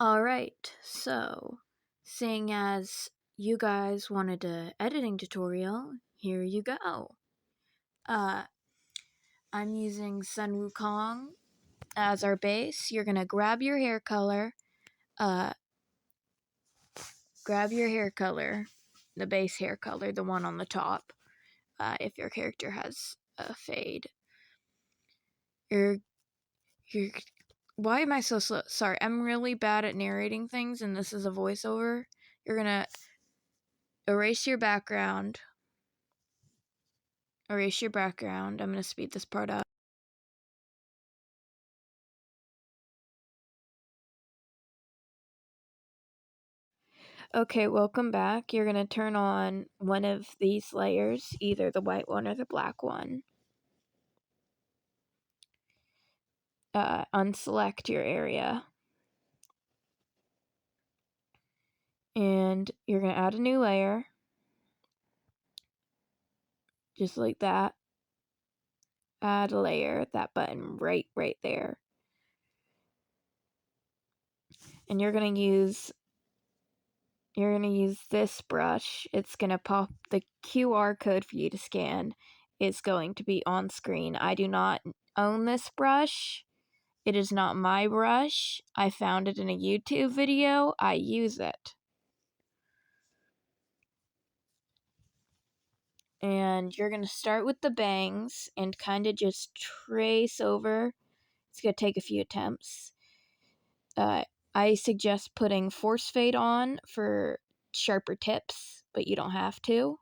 Alright, so seeing as you guys wanted an editing tutorial, here you go. I'm using Sun Wukong as our base. You're gonna grab your hair color, the base hair color, the one on the top, if your character has a fade. Why am I so slow? Sorry, I'm really bad at narrating things, and this is a voiceover. You're gonna erase your background. I'm gonna speed this part up. Okay, welcome back. You're gonna turn on one of these layers, either the white one or the black one. Unselect your area. And you're gonna add a new layer. Just like that. Add a layer, that button right there. And you're gonna use this brush. It's gonna pop the QR code for you to scan. It's going to be on screen. I do not own this brush. It is not my brush. I found it in a YouTube video. I use it. And you're going to start with the bangs and kind of just trace over. It's going to take a few attempts. I suggest putting force fade on for sharper tips, but you don't have to.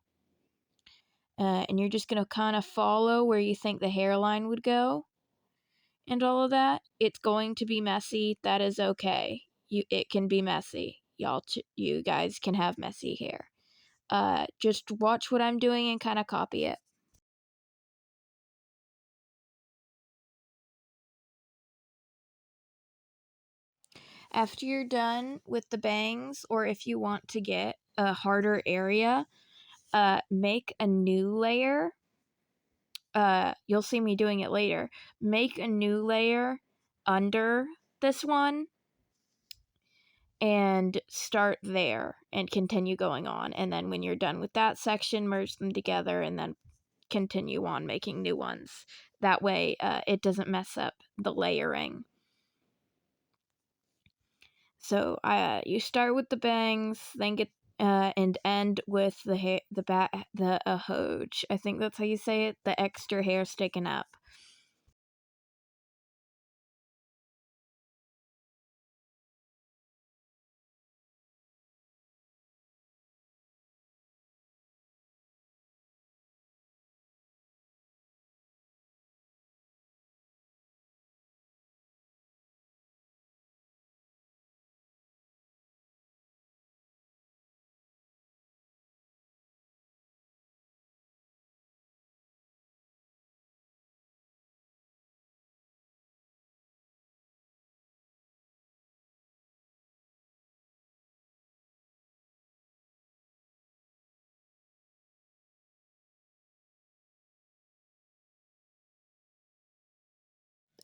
And you're just going to kind of follow where you think the hairline would go and all of that. It's going to be messy. That is okay. It can be messy. You guys can have messy hair. Just watch what I'm doing and kind of copy it. After you're done with the bangs, or if you want to get a harder area, make a new layer. You'll see me doing it later. Make a new layer under this one and start there and continue going on. And then when you're done with that section, merge them together and then continue on making new ones. That way, it doesn't mess up the layering. So you start with the bangs, then get and end with the hoj. I think that's how you say it. The extra hair sticking up.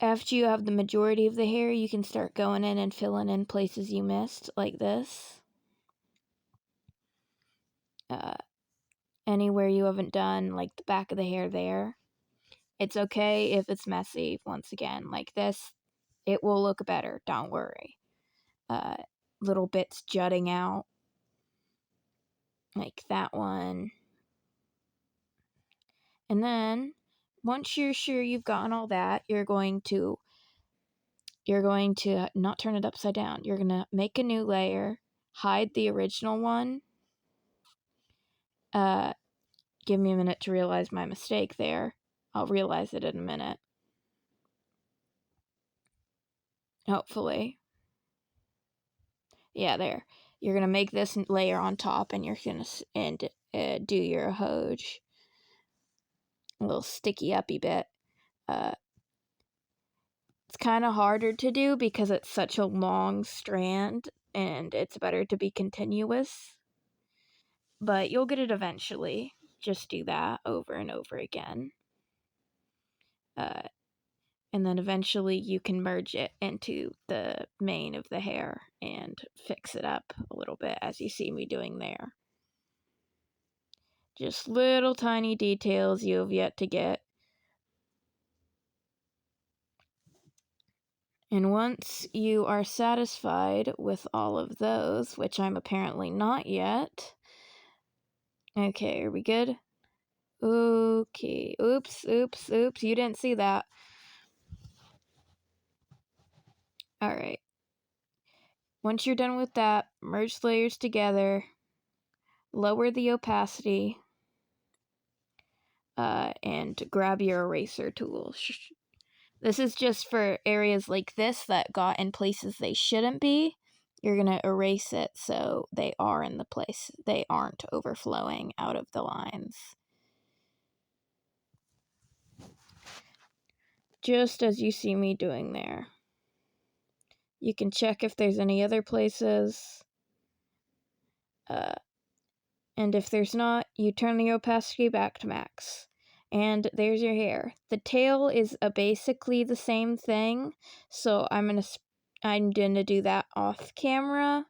After you have the majority of the hair, you can start going in and filling in places you missed, like this. Anywhere you haven't done, like the back of the hair there. It's okay if it's messy, once again, like this. It will look better, don't worry. Little bits jutting out, like that one. And then, once you're sure you've gotten all that, you're going to not turn it upside down. You're going to make a new layer, hide the original one. Give me a minute to realize my mistake there. I'll realize it in a minute. Hopefully. Yeah, there. You're going to make this layer on top, and you're going to do your hoj. A little sticky uppy bit. It's kind of harder to do because it's such a long strand, and it's better to be continuous. But you'll get it eventually. Just do that over and over again. And then eventually you can merge it into the mane of the hair and fix it up a little bit, as you see me doing there. Just little tiny details you have yet to get. And once you are satisfied with all of those, which I'm apparently not yet. Okay, are we good? Okay, oops, you didn't see that. Alright. Once you're done with that, merge the layers together, lower the opacity, and grab your eraser tool. This is just for areas like this that got in places they shouldn't be. You're going to erase it so they are in the place. They aren't overflowing out of the lines. Just as you see me doing there. You can check if there's any other places. And if there's not, you turn the opacity back to max. And there's your hair. The tail is basically the same thing, so I'm gonna do that off camera,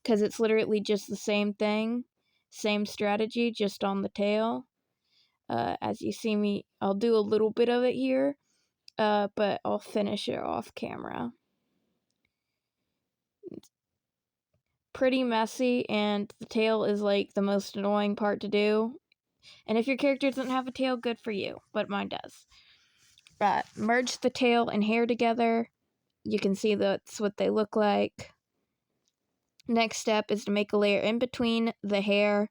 because it's literally just the same thing, same strategy, just on the tail. As you see me, I'll do a little bit of it here, but I'll finish it off camera. It's pretty messy, and the tail is like the most annoying part to do. And if your character doesn't have a tail, good for you, but mine does. Merge the tail and hair together. You can see that's what they look like. Next step is to make a layer in between the hair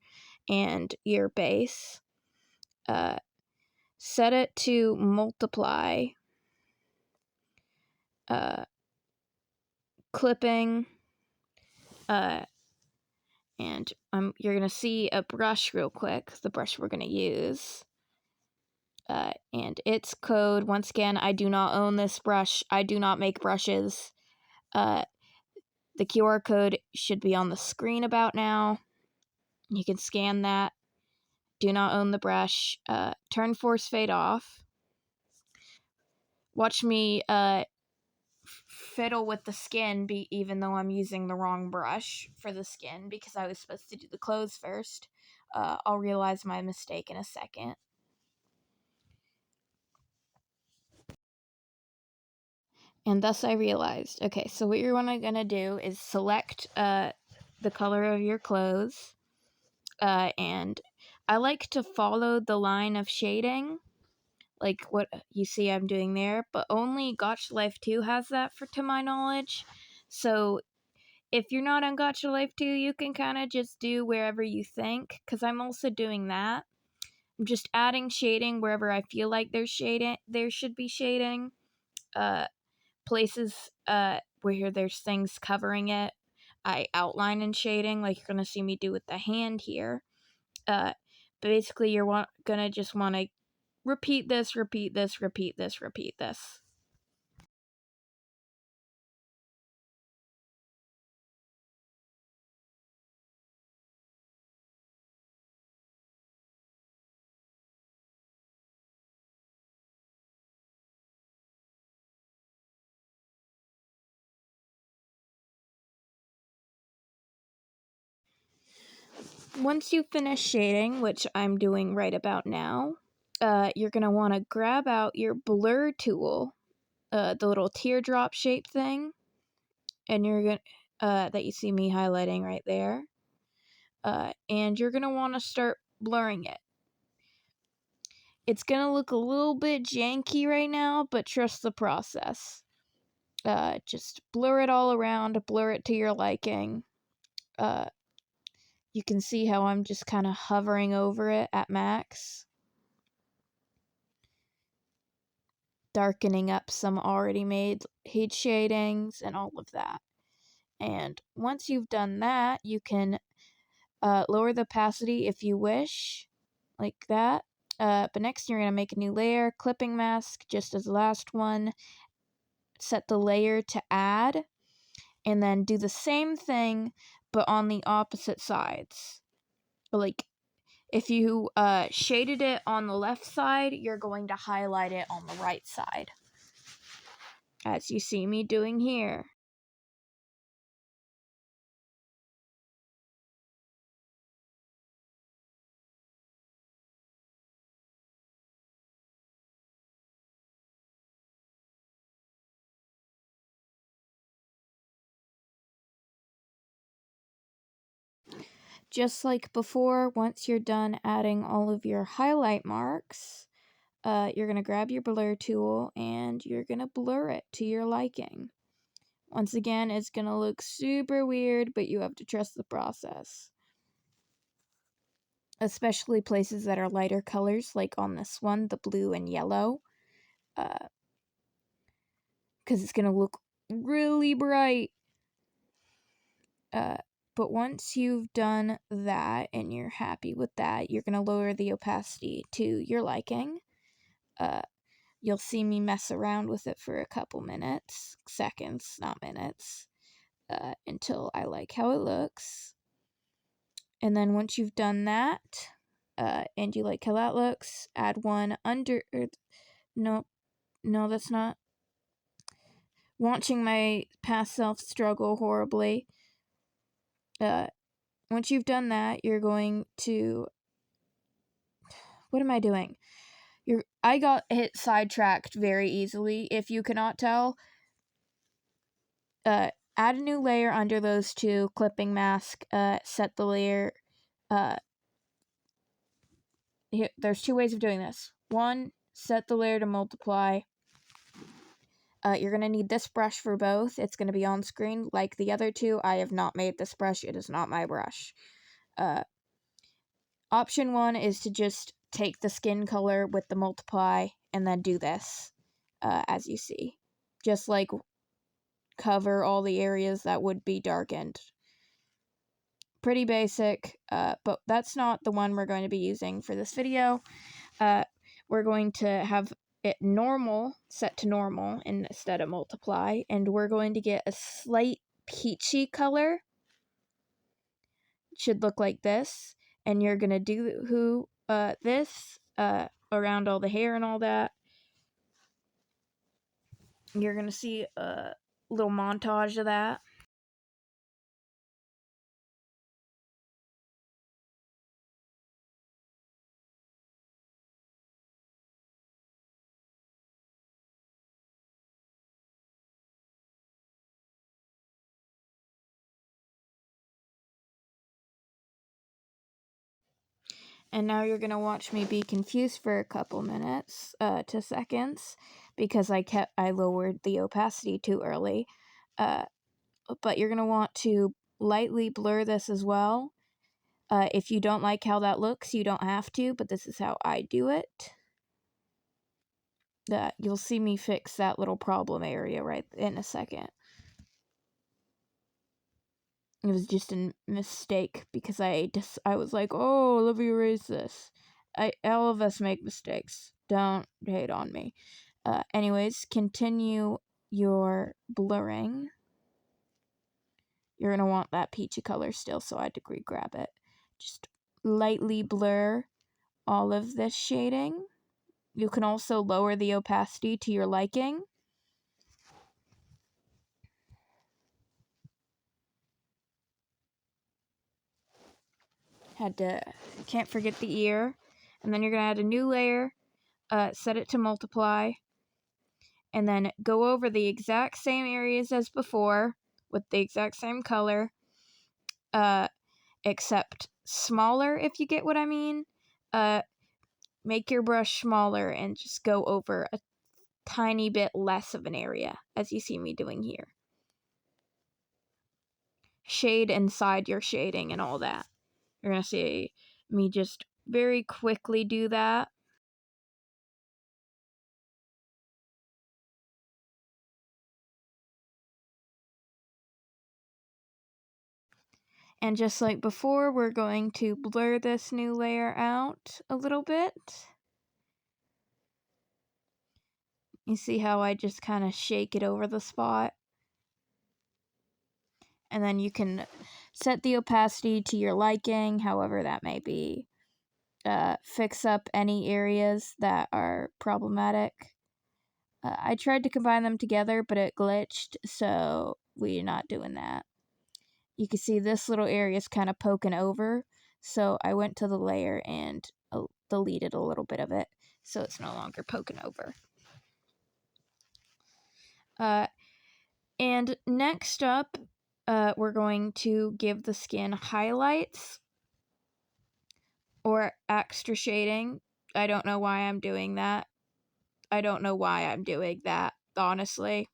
and your base. Set it to multiply. Clipping. And you're going to see a brush real quick, the brush we're going to use. And its code, once again, I do not own this brush. I do not make brushes. The QR code should be on the screen about now. You can scan that. Do not own the brush. Turn force fade off. Watch me fiddle with the skin, even though I'm using the wrong brush for the skin, because I was supposed to do the clothes first. I'll realize my mistake in a second. And thus I realized, okay, so what you're gonna do is select the color of your clothes, and I like to follow the line of shading, like what you see I'm doing there, but only Gacha Life 2 has that, to my knowledge. So if you're not on Gacha Life 2, you can kind of just do wherever you think, because I'm also doing that. I'm just adding shading wherever I feel like there should be shading. Places where there's things covering it, I outline in shading, like you're gonna see me do with the hand here. But basically you're gonna just want to repeat this. Once you finish shading, which I'm doing right about now, you're going to want to grab out your blur tool, the little teardrop shape thing, and you're going to, that you see me highlighting right there, and you're going to want to start blurring it. It's going to look a little bit janky right now, but trust the process. Just blur it all around, blur it to your liking. You can see how I'm just kind of hovering over it at max. Darkening up some already made heat shadings and all of that. And once you've done that, you can lower the opacity if you wish, like that. But next you're going to make a new layer, clipping mask, just as the last one. Set the layer to add, and then do the same thing, but on the opposite sides. Like, if you shaded it on the left side, you're going to highlight it on the right side. as you see me doing here. Just like before, once you're done adding all of your highlight marks, you're going to grab your blur tool and you're going to blur it to your liking. Once again, it's going to look super weird, but you have to trust the process. Especially places that are lighter colors, like on this one, the blue and yellow. Because it's going to look really bright. But once you've done that and you're happy with that, you're going to lower the opacity to your liking. You'll see me mess around with it for a couple minutes, seconds, not minutes, until I like how it looks. And then once you've done that, and you like how that looks, add one under, no, that's not. Watching my past self struggle horribly. Once you've done that, you're going to, what am I doing? I got hit sidetracked very easily, if you cannot tell. Add a new layer under those two, clipping mask, set the layer, here, there's two ways of doing this. One, set the layer to multiply. You're going to need this brush for both. It's going to be on screen like the other two. I have not made this brush. It is not my brush. Option one is to just take the skin color with the multiply and then do this, as you see. Just like cover all the areas that would be darkened. Pretty basic, but that's not the one we're going to be using for this video. We're going to have it normal, set to normal instead of multiply, and we're going to get a slight peachy color. It should look like this, and you're going to do this around all the hair and all that. You're going to see a little montage of that. And now you're going to watch me be confused for a couple minutes to seconds because I lowered the opacity too early. But you're going to want to lightly blur this as well. If you don't like how that looks, you don't have to, but this is how I do it. You'll see me fix that little problem area right in a second. It was just a mistake because I was like, oh, let me erase this. All of us make mistakes. Don't hate on me. Anyways, continue your blurring. You're going to want that peachy color still, so I had to grab it. Just lightly blur all of this shading. You can also lower the opacity to your liking. Can't forget the ear. And then you're going to add a new layer, set it to multiply, and then go over the exact same areas as before with the exact same color, except smaller, if you get what I mean. Make your brush smaller and just go over a tiny bit less of an area, as you see me doing here. Shade inside your shading and all that. You're going to see me just very quickly do that. And just like before, we're going to blur this new layer out a little bit. You see how I just kind of shake it over the spot? And then you can set the opacity to your liking, however that may be. Fix up any areas that are problematic. I tried to combine them together, but it glitched, so we're not doing that. You can see this little area is kind of poking over, so I went to the layer and deleted a little bit of it, so it's no longer poking over. And next up, we're going to give the skin highlights or extra shading. I don't know why I'm doing that. Honestly.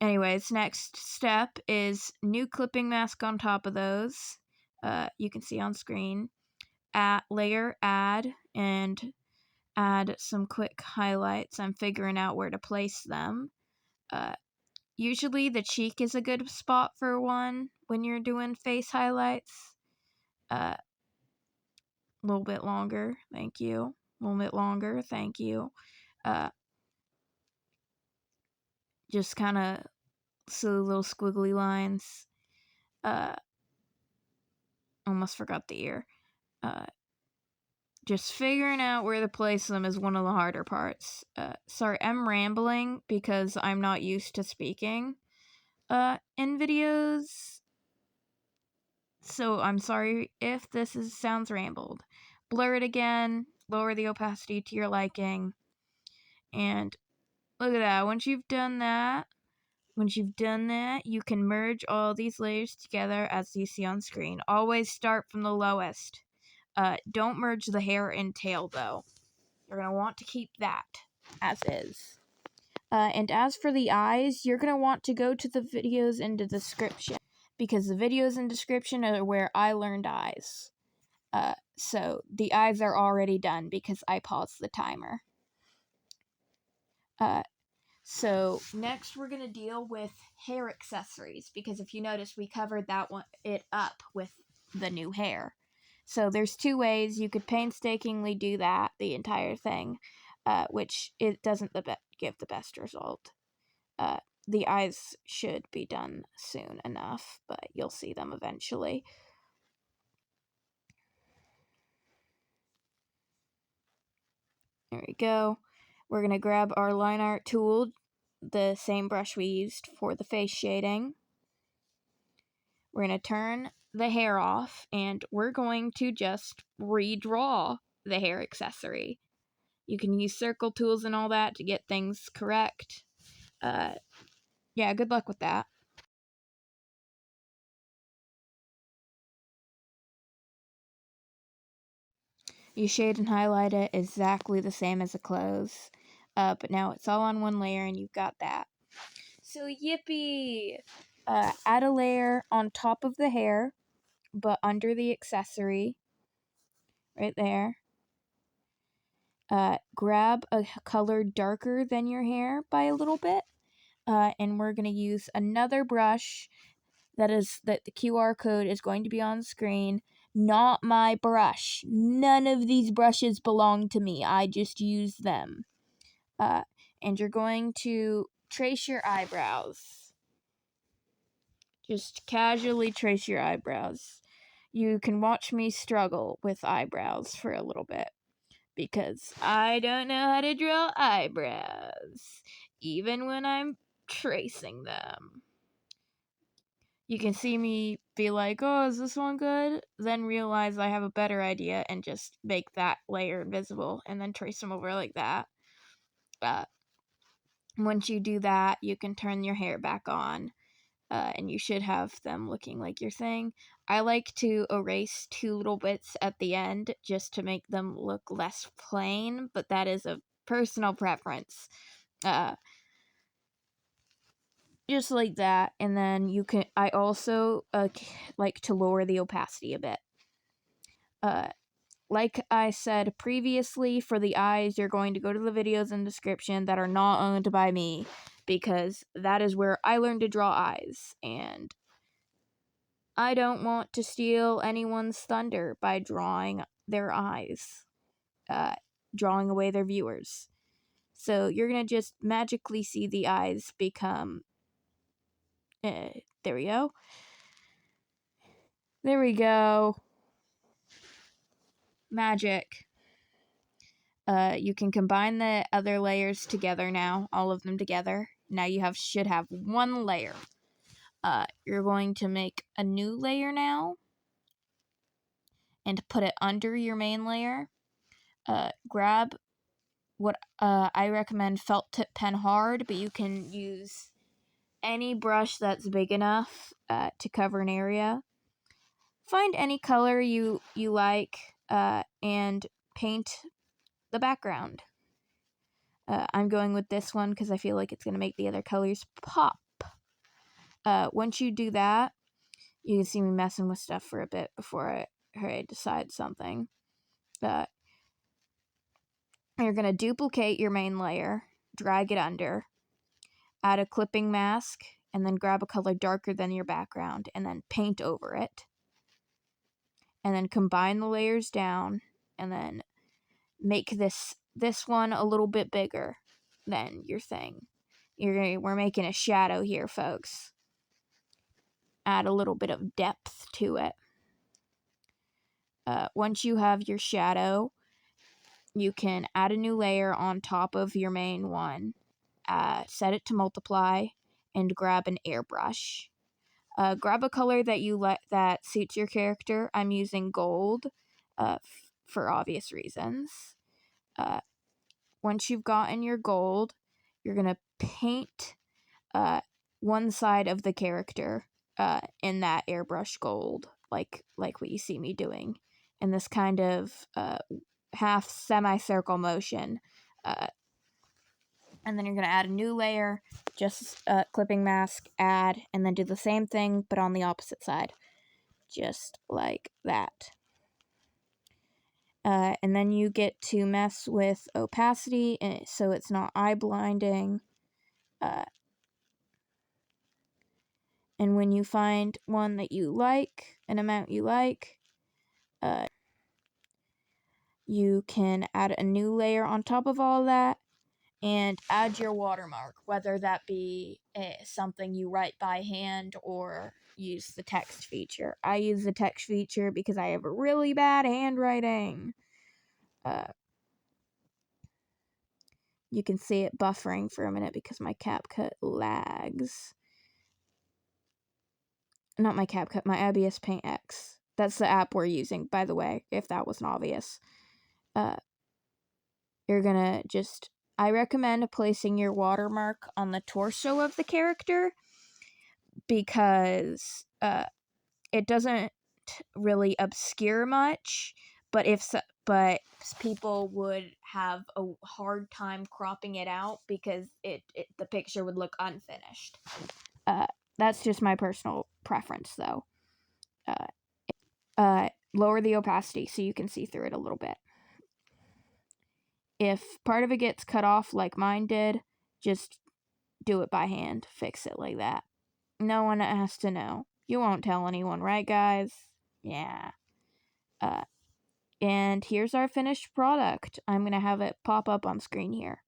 Anyways, next step is new clipping mask on top of those. You can see on screen. Layer add, and add some quick highlights. I'm figuring out where to place them. Usually the cheek is a good spot for one when you're doing face highlights. A little bit longer, thank you. A little bit longer, thank you. Just kind of silly little squiggly lines. Almost forgot the ear. Just figuring out where to place them is one of the harder parts. Sorry, I'm rambling because I'm not used to speaking in videos. So I'm sorry if this sounds rambled. Blur it again, lower the opacity to your liking, and look at that. Once you've done that, you can merge all these layers together as you see on screen. Always start from the lowest. Don't merge the hair and tail though. You're going to want to keep that as is. And as for the eyes, you're going to want to go to the videos in the description, because the videos in description are where I learned eyes. So the eyes are already done because I paused the timer. So next we're going to deal with hair accessories, because if you notice, we covered it up with the new hair. So there's two ways you could painstakingly do that, the entire thing, which it doesn't give the best result. The eyes should be done soon enough, but you'll see them eventually. There we go. We're going to grab our line art tool, the same brush we used for the face shading. We're going to turn the hair off, and we're going to just redraw the hair accessory. You can use circle tools and all that to get things correct. Yeah, good luck with that. You shade and highlight it exactly the same as the clothes, but now it's all on one layer and you've got that. So yippee! Add a layer on top of the hair, but under the accessory, right there. Grab a color darker than your hair by a little bit, and we're going to use another brush that the QR code is going to be on screen. Not my brush. None of these brushes belong to me. I just use them. And you're going to trace your eyebrows. Just casually trace your eyebrows. You can watch me struggle with eyebrows for a little bit, because I don't know how to draw eyebrows, even when I'm tracing them. You can see me be like, oh, is this one good? Then realize I have a better idea and just make that layer invisible and then trace them over like that. Once you do that, you can turn your hair back on, and you should have them looking like your thing. I like to erase two little bits at the end just to make them look less plain, but that is a personal preference. Just like that, and then I also like to lower the opacity a bit. Like I said previously, for the eyes, you're going to go to the videos in the description that are not owned by me, because that is where I learned to draw eyes, and I don't want to steal anyone's thunder by drawing their eyes, drawing away their viewers. So you're going to just magically see the eyes become... there we go. There we go. Magic. You can combine the other layers together now, all of them together. Now you should have one layer. You're going to make a new layer now and put it under your main layer. Grab what I recommend felt tip pen hard, but you can use any brush that's big enough to cover an area. Find any color you like and paint the background. I'm going with this one because I feel like it's going to make the other colors pop. Once you do that, you can see me messing with stuff for a bit before I decide something. You're going to duplicate your main layer, drag it under, add a clipping mask, and then grab a color darker than your background, and then paint over it. And then combine the layers down, and then make this one a little bit bigger than your thing. We're making a shadow here, folks. Add a little bit of depth to it. Once you have your shadow, you can add a new layer on top of your main one. Set it to multiply, and grab an airbrush. Grab a color that you that suits your character. I'm using gold for obvious reasons. Once you've gotten your gold, you're going to paint one side of the character in that airbrush gold, like what you see me doing, in this kind of half semicircle motion. And then you're going to add a new layer, just clipping mask, add, and then do the same thing, but on the opposite side. Just like that. And then you get to mess with opacity so it's not eye blinding. And when you find one that you like, an amount you like, you can add a new layer on top of all that and add your watermark, whether that be something you write by hand or use the text feature. I use the text feature because I have really bad handwriting. You can see it buffering for a minute because my CapCut lags. Not my CapCut, my Ibispaint X. That's the app we're using, by the way, if that wasn't obvious. You're gonna I recommend placing your watermark on the torso of the character because it doesn't really obscure much, but people would have a hard time cropping it out because the picture would look unfinished. That's just my personal preference, though. Lower the opacity so you can see through it a little bit. If part of it gets cut off like mine did, just do it by hand. Fix it like that. No one has to know. You won't tell anyone, right, guys? Yeah. And here's our finished product. I'm going to have it pop up on screen here.